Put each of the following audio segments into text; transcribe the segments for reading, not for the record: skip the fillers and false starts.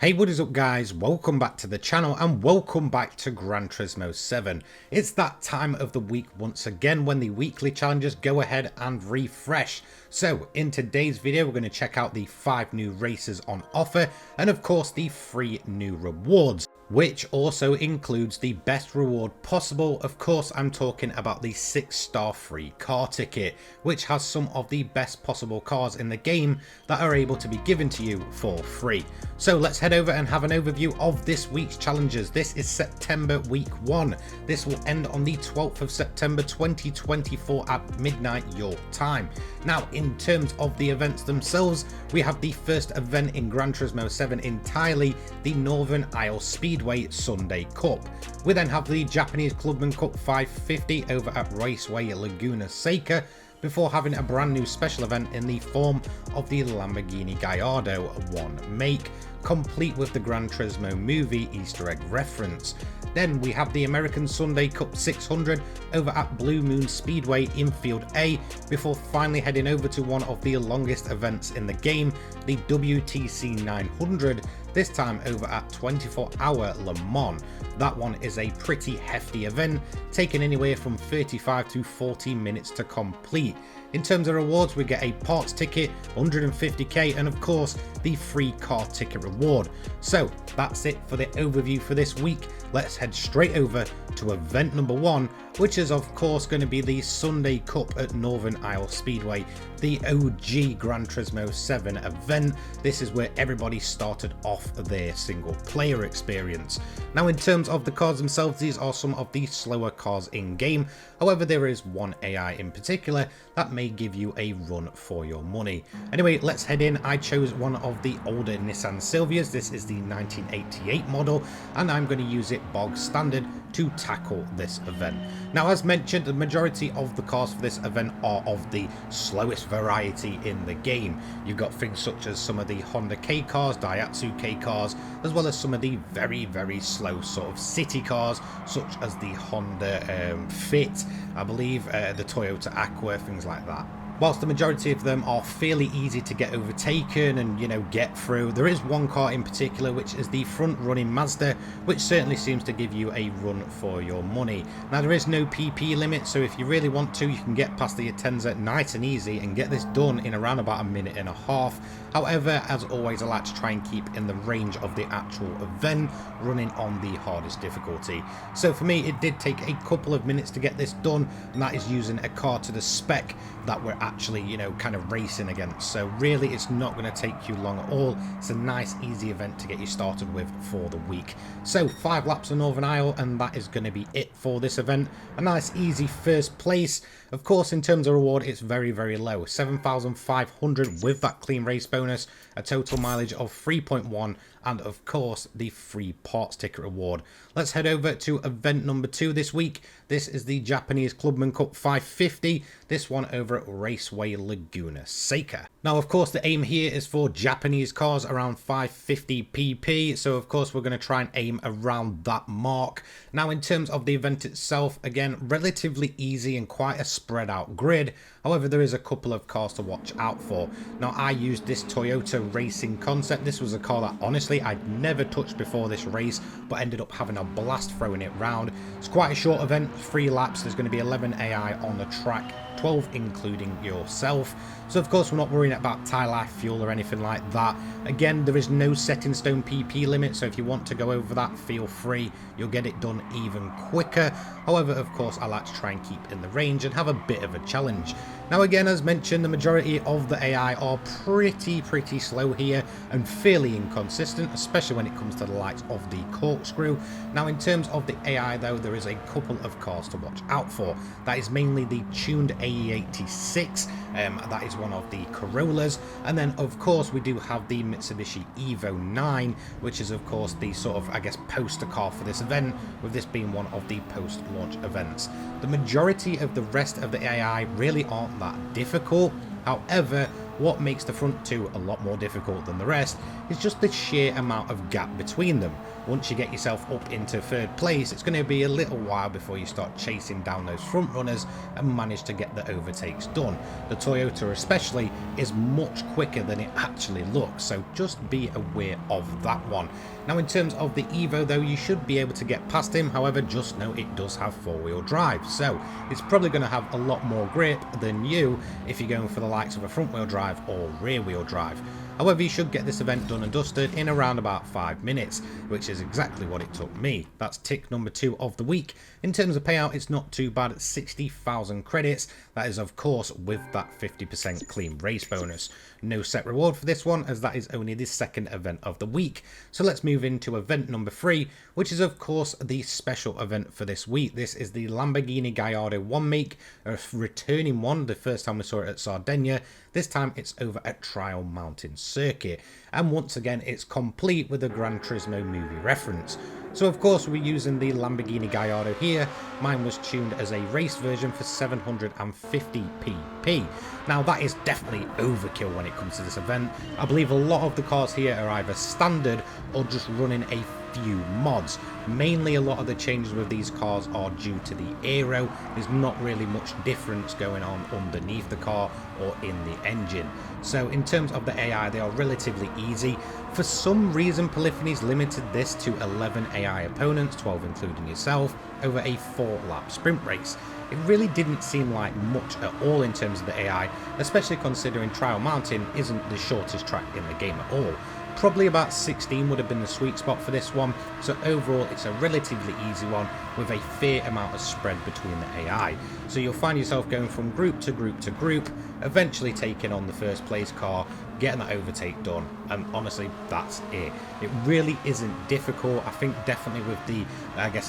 Hey, what is up guys, welcome back to the channel and welcome back to Gran Turismo 7. It's that time of the week once again when the weekly challenges go ahead and refresh. So in today's video we're going to check out the 5 new races on offer and of course the 3 new rewards, which also includes the best reward possible. Of course, I'm talking about the 6-star free car ticket, which has some of the best possible cars in the game that are able to be given to you for free. So let's head over and have an overview of this week's challenges. This is September week 1. This will end on the 12th of September 2024 at midnight your time. Now, in terms of the events themselves, we have the first event in Gran Turismo 7 entirely, the Northern Isle Speedway Sunday Cup. We then have the Japanese Clubman Cup 550 over at Raceway Laguna Seca, before having a brand new special event in the form of the Lamborghini Gallardo 1 make, complete with the Gran Turismo movie Easter egg reference. Then we have the American Sunday Cup 600 over at Blue Moon Speedway in Field A, before finally heading over to one of the longest events in the game, the WTC 900, this time over at 24-hour Le Mans. That one is a pretty hefty event, taking anywhere from 35 to 40 minutes to complete. In terms of rewards, we get a parts ticket, 150k, and of course the free car ticket reward. So that's it for the overview for this week. Let's head straight over to event number 1, which is of course going to be the Sunday Cup at Northern Isle Speedway, the OG Gran Turismo 7 event. This is where everybody started off their single player experience. Now, in terms of the cars themselves, these are some of the slower cars in game. However, there is one AI in particular that may give you a run for your money. Anyway, let's head in. I chose one of the older Nissan Silvias. This is the 1988 model, and I'm going to use it bog standard to tackle this event. Now, as mentioned, the majority of the cars for this event are of the slowest variety in the game. You've got things such as some of the Honda K cars, Daihatsu K cars, as well as some of the very slow sort of city cars, such as the Honda Fit, I believe, the Toyota Aqua, things like that. Whilst the majority of them are fairly easy to get overtaken and, get through, there is one car in particular, which is the front running Mazda, which certainly seems to give you a run for your money. Now, there is no PP limit, so if you really want to, you can get past the Atenza nice and easy and get this done in around about a minute and a half. However, as always, I like to try and keep in the range of the actual event, running on the hardest difficulty. So for me, it did take a couple of minutes to get this done, and that is using a car to the spec that we're actually, kind of racing against. So really, it's not going to take you long at all. It's a nice, easy event to get you started with for the week. So 5 laps of Northern Isle, and that is going to be it for this event. A nice, easy first place. Of course, in terms of reward, it's very low, 7,500 with that clean race bonus, a total mileage of 3.1, and of course the free parts ticket reward. Let's head over to event number 2 this week. This is the Japanese Clubman Cup 550, this one over at Raceway Laguna Seca. Now, of course, the aim here is for Japanese cars around 550 pp, so of course we're going to try and aim around that mark. Now, in terms of the event itself, again, relatively easy and quite a spread out grid. However, there is a couple of cars to watch out for. Now, I used this Toyota Racing Concept. This was a car that honestly I'd never touched before this race, but ended up having a blast throwing it round. It's quite a short event, 3 laps. There's going to be 11 AI on the track, 12 including yourself. So of course we're not worrying about tyre life, fuel or anything like that. Again, there is no set in stone PP limit, so if you want to go over that, feel free. You'll get it done even quicker. However, of course, I like to try and keep in the range and have a bit of a challenge. Now, again, as mentioned, the majority of the AI are pretty slow here and fairly inconsistent, especially when it comes to the likes of the corkscrew. Now, in terms of the AI though, there is a couple of cars to watch out for. That is mainly the tuned AE86, that is one of the Corollas, and then of course we do have the Mitsubishi Evo 9, which is of course the sort of, I guess, poster car for this event, with this being one of the post-launch events. The majority of the rest of the AI really aren't that difficult. However, What makes the front two a lot more difficult than the rest is just the sheer amount of gap between them. Once you get yourself up into third place, it's going to be a little while before you start chasing down those front runners and manage to get the overtakes done. The Toyota especially is much quicker than it actually looks, so just be aware of that one. Now in terms of the Evo though, you should be able to get past him, however just know it does have four-wheel drive, so it's probably going to have a lot more grip than you if you're going for the likes of a front-wheel drive or rear-wheel drive. However, you should get this event done and dusted in around about 5 minutes, which is exactly what it took me. That's tick number 2 of the week. In terms of payout, it's not too bad at 60,000 credits. That is, of course, with that 50% clean race bonus. No set reward for this one, as that is only the second event of the week. So let's move into event number 3, which is, of course, the special event for this week. This is the Lamborghini Gallardo 1 make, a returning one. The first time we saw it at Sardinia. This time it's over at Trial Mountain Circuit, and once again it's complete with a Gran Turismo movie reference. So of course we're using the Lamborghini Gallardo here. Mine was tuned as a race version for 750 pp. Now that is definitely overkill when it comes to this event. I believe a lot of the cars here are either standard or just running a few mods. Mainly a lot of the changes with these cars are due to the aero. There's not really much difference going on underneath the car or in the engine. So in terms of the AI, they are relatively easy. For some reason, Polyphony's limited this to 11 AI opponents, 12 including yourself, over a 4-lap sprint race. It really didn't seem like much at all in terms of the AI, especially considering Trial Mountain isn't the shortest track in the game at all. Probably about 16 would have been the sweet spot for this one, so overall it's a relatively easy one with a fair amount of spread between the AI. So you'll find yourself going from group to group to group, eventually taking on the first place car, getting that overtake done, and honestly that's it. It really isn't difficult. I think definitely with the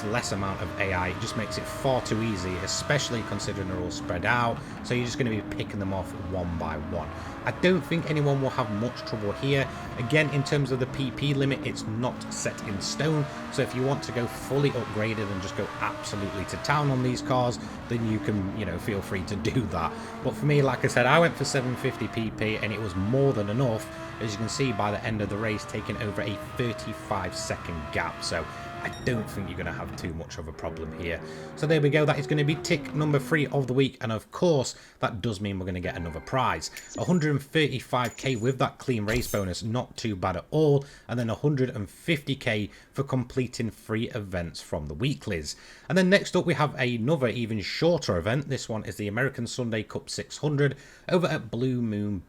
less amount of AI, it just makes it far too easy, especially considering they're all spread out, so you're just going to be picking them off one by one. I don't think anyone will have much trouble here. Again, in terms of the PP limit, it's not set in stone, so if you want to go fully upgraded and just go absolutely to town on these cars, then you can, feel free to do that. But for me, like I said, I went for 750 PP and it was more than enough, as you can see by the end of the race, taking over a 35-second gap. So I don't think you're going to have too much of a problem here. So there we go, that is going to be tick number 3 of the week, and of course that does mean we're going to get another prize. 135k with that clean race bonus, not too bad at all, and then 150k for completing 3 events from the weeklies. And then next up we have another even shorter event. This one is the American Sunday Cup 600 over at Blue Moon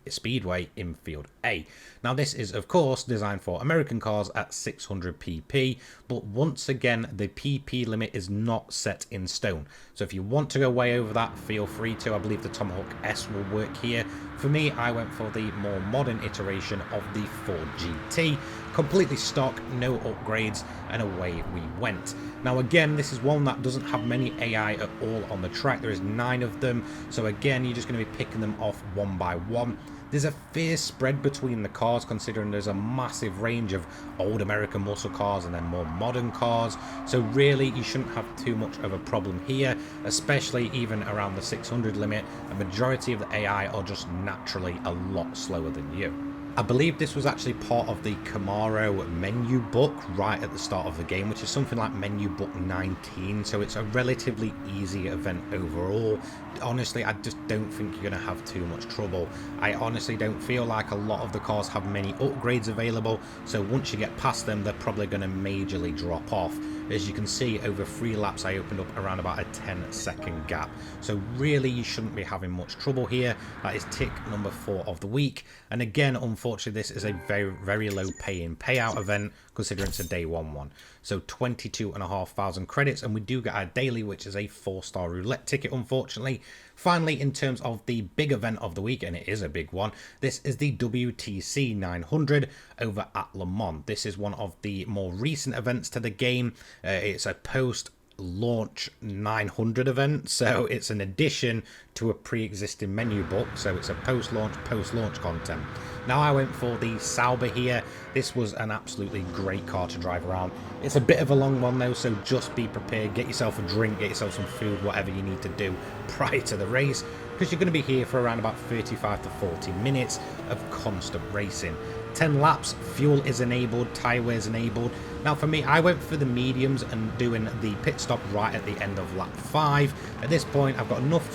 Speedway in Field A. Now this is of course designed for American cars at 600 pp, but once again the PP limit is not set in stone, so if you want to go way over that, feel free to. I believe the Tomahawk S will work here. For me, I went for the more modern iteration of the Ford GT, completely stock, no upgrades, and away we went. Now again, this is one that doesn't have many AI at all on the track. There is 9 of them, so again you're just going to be picking them off one by one. There's a fair spread between the cars, considering there's a massive range of old American muscle cars and then more modern cars, so really you shouldn't have too much of a problem here, especially even around the 600 limit. A majority of the AI are just naturally a lot slower than you. I believe this was actually part of the Camaro menu book right at the start of the game, which is something like menu book 19, so it's a relatively easy event overall. Honestly, I just don't think you're going to have too much trouble. I honestly don't feel like a lot of the cars have many upgrades available, so once you get past them, they're probably going to majorly drop off. As you can see, over 3 laps I opened up around about a 10-second gap, so really you shouldn't be having much trouble here. That is tick number 4 of the week, and again, unfortunately this is a very low pay-in payout event, considering it's a day 1 so 22,500 credits, and we do get our daily, which is a 4-star roulette ticket, unfortunately. Finally, in terms of the big event of the week, and it is a big one, this is the WTC 900 over at Le Mans. This is one of the more recent events to the game. It's a post launch 900 event, so it's an addition to a pre-existing menu book, so it's a post-launch content. Now I went for the Sauber here. This was an absolutely great car to drive around. It's a bit of a long one though, so just be prepared, get yourself a drink, get yourself some food, whatever you need to do prior to the race, because you're going to be here for around about 35 to 40 minutes of constant racing. 10 laps, fuel is enabled, tyre wear is enabled. Now for me, I went for the mediums and doing the pit stop right at the end of lap 5. At this point, I've got enough,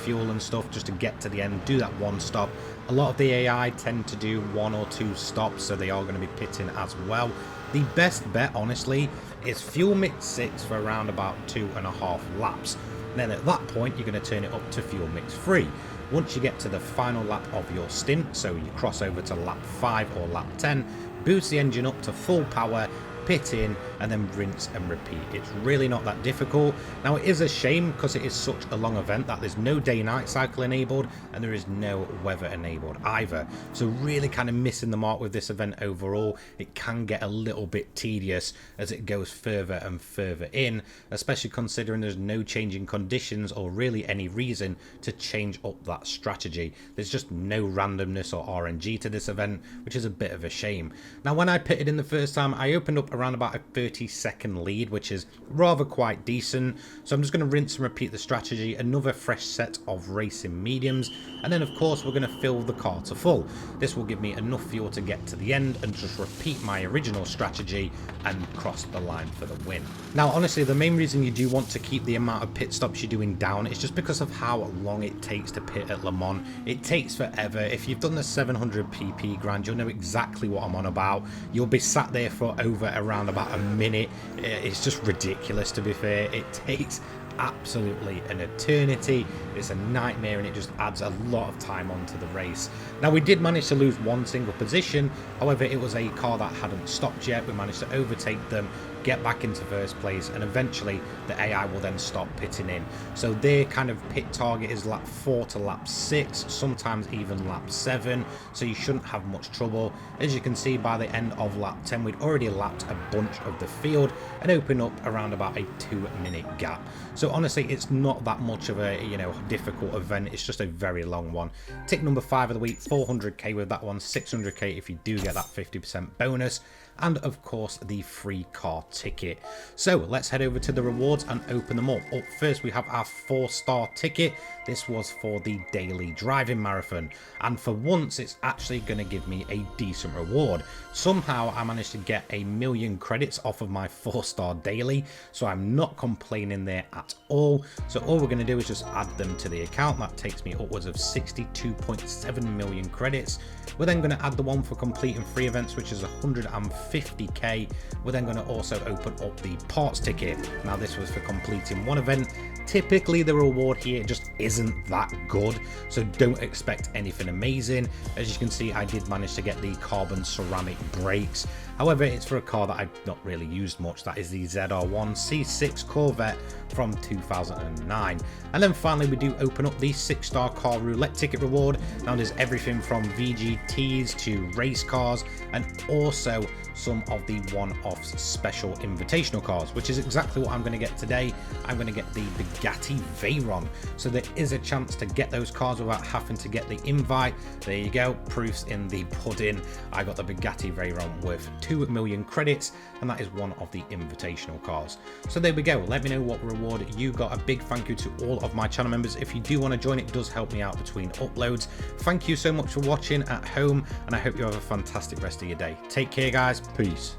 fuel and stuff just to get to the end, do that one stop. A lot of the AI tend to do 1 or 2 stops, so they are going to be pitting as well. The best bet, honestly, is fuel mix 6 for around about 2.5 laps. Then at that point, you're going to turn it up to fuel mix 3. Once you get to the final lap of your stint, so you cross over to lap 5 or lap 10, boost the engine up to full power, pit in, and then rinse and repeat. It's really not that difficult. Now it is a shame because it is such a long event that there's no day-night cycle enabled and there is no weather enabled either. So really kind of missing the mark with this event overall. It can get a little bit tedious as it goes further and further in, especially considering there's no changing conditions or really any reason to change up that strategy. There's just no randomness or RNG to this event, which is a bit of a shame. Now when I pitted in the first time, I opened up around about a 30-second lead, which is rather quite decent. So I'm just going to rinse and repeat the strategy, another fresh set of racing mediums, and then of course we're going to fill the car to full. This will give me enough fuel to get to the end and just repeat my original strategy and cross the line for the win. Now honestly, the main reason you do want to keep the amount of pit stops you're doing down is just because of how long it takes to pit at Le Mans. It takes forever. If you've done the 700 pp Grand, you'll know exactly what I'm on about. You'll be sat there for over around about a minute. It's just ridiculous, to be fair. It takes absolutely an eternity. It's a nightmare and it just adds a lot of time onto the race. Now we did manage to lose one single position, however it was a car that hadn't stopped yet. We managed to overtake them, get back into first place, and eventually the AI will then stop pitting in. So their kind of pit target is lap 4 to lap 6, sometimes even lap 7, so you shouldn't have much trouble. As you can see, by the end of lap 10 we'd already lapped a bunch of the field and opened up around about a 2-minute gap. So honestly, it's not that much of a difficult event. It's just a very long one. Tick number 5 of the week, 400k with that one, 600k if you do get that 50% bonus, and of course the free car ticket. So let's head over to the rewards and open them up. Up first we have our 4-star ticket. This was for the daily driving marathon, and for once it's actually going to give me a decent reward. Somehow I managed to get 1,000,000 credits off of my 4-star daily, so I'm not complaining there at all. So all we're going to do is just add them to the account. That takes me upwards of 62.7 million credits. We're then going to add the one for completing 3 events, which is 150k. We're then going to also open up the parts ticket. Now this was for completing 1 event. Typically the reward here just isn't that good, so don't expect anything amazing. As you can see, I did manage to get the carbon ceramic brakes. However, it's for a car that I've not really used much. That is the ZR1 C6 Corvette from 2009. And then finally we do open up the 6-star car roulette ticket reward. Now there's everything from VGTs to race cars, and also some of the one-off special invitational cars, which is exactly what I'm going to get today. I'm going to get the Bugatti Veyron, so there is a chance to get those cars without having to get the invite. There you go, proofs in the pudding. I got the Bugatti Veyron worth 2 million credits, and that is one of the invitational cars. So there we go. Let me know what reward you got. A big thank you to all of my channel members. If you do want to join, it does help me out between uploads. Thank you so much for watching at home, and I hope you have a fantastic rest of your day. Take care, guys. Peace.